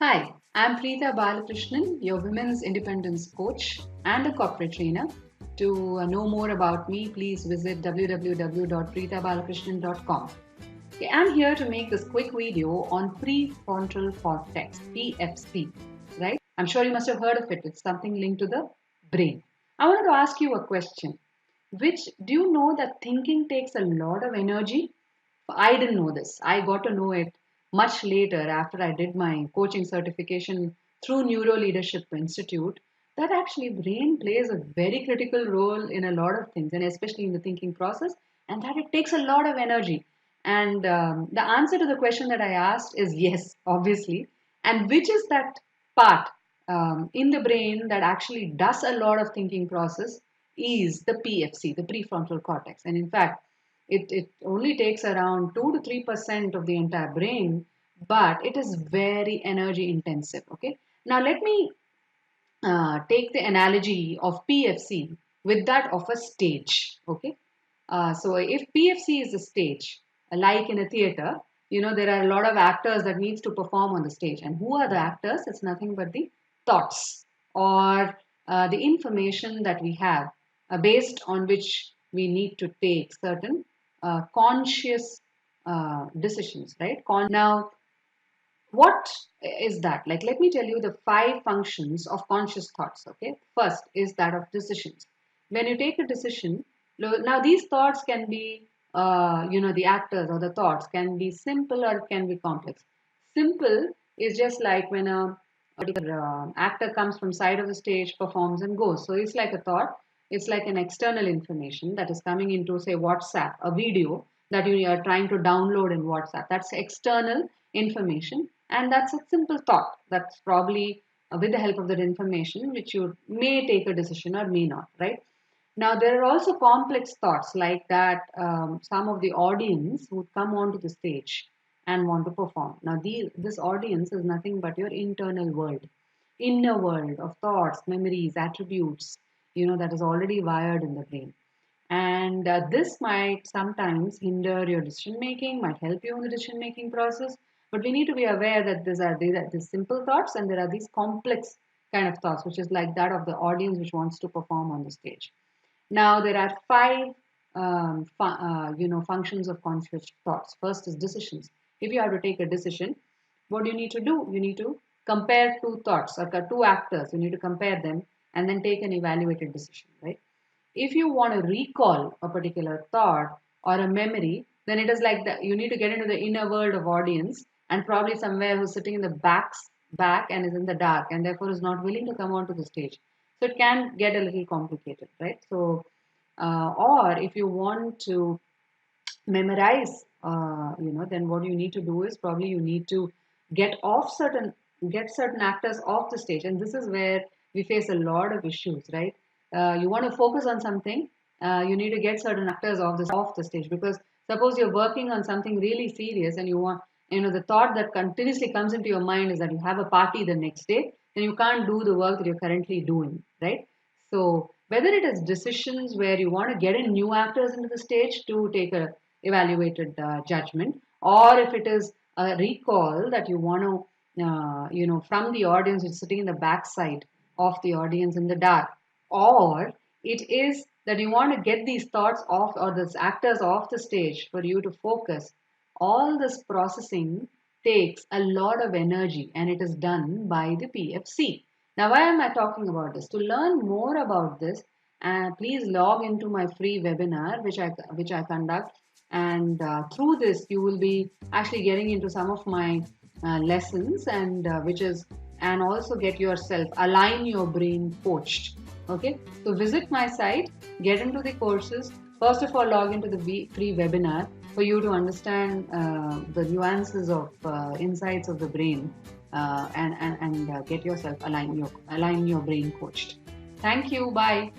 Hi, I'm Preetha Balakrishnan, your women's independence coach and a corporate trainer. To know more about me, please visit www.preethabalakrishnan.com. Okay, I'm here to make this quick video on prefrontal cortex, PFC, right? I'm sure you must have heard of it. It's something linked to the brain. I wanted to ask you a question. Do you know that thinking takes a lot of energy? I didn't know this. I got to know it much later after I did my coaching certification through Neuro Leadership Institute. That actually brain plays a very critical role in a lot of things, and especially in the thinking process, and that it takes a lot of energy. And the answer to the question that I asked is yes, obviously. And which is that part in the brain that actually does a lot of thinking process is the PFC, the prefrontal cortex. And in fact, it only takes around 2 to 3% of the entire brain, but it is very energy intensive. Okay. Now let me take the analogy of PFC with that of a stage. Okay. So if PFC is a stage, like in a theater, there are a lot of actors that needs to perform on the stage. And who are the actors? It's nothing but the thoughts or the information that we have based on which we need to take certain conscious decisions, right? Now, what is that? Like, let me tell you the 5 functions of conscious thoughts. Okay. First is that of decisions. When you take a decision, now these thoughts can be, the actors or the thoughts can be simple or can be complex. Simple is just like when a particular actor comes from side of the stage, performs and goes. So it's like a thought. It's like an external information that is coming into, say, WhatsApp, a video that you are trying to download in WhatsApp. That's external information, and that's a simple thought. That's probably with the help of that information, which you may take a decision or may not, right? Now, there are also complex thoughts like that some of the audience would come onto the stage and want to perform. Now, this audience is nothing but your internal world, inner world of thoughts, memories, attributes, that is already wired in the brain. And this might sometimes hinder your decision making, might help you in the decision making process. But we need to be aware that these are these simple thoughts and there are these complex kind of thoughts, which is like that of the audience which wants to perform on the stage. Now there are 5 functions of conscious thoughts. First is decisions. If you have to take a decision, what do you need to do? You need to compare 2 thoughts or 2 actors. You need to compare them and then take an evaluated decision, right? If you want to recall a particular thought or a memory, then it is like that you need to get into the inner world of audience and probably somewhere who's sitting in the back and is in the dark and therefore is not willing to come onto the stage. So it can get a little complicated, right? So, or if you want to memorize, then what you need to do is probably you need to get off certain get certain actors off the stage, and this is where we face a lot of issues, right? You want to focus on something, you need to get certain actors off the stage, because suppose you're working on something really serious and you want, the thought that continuously comes into your mind is that you have a party the next day, then you can't do the work that you're currently doing, right? So whether it is decisions where you want to get in new actors into the stage to take a evaluated judgment, or if it is a recall that you want to, from the audience who's sitting in the backside of the audience in the dark, or it is that you want to get these thoughts off or these actors off the stage for you to focus. All this processing takes a lot of energy and it is done by the PFC. Now, why am I talking about this? To learn more about this, please log into my free webinar which I conduct, and through this you will be actually getting into some of my lessons, and and also get yourself align your brain coached. Okay, so visit my site, get into the courses. First of all, log into the free webinar for you to understand the nuances of insights of the brain, and get yourself align your brain coached. Thank you. Bye.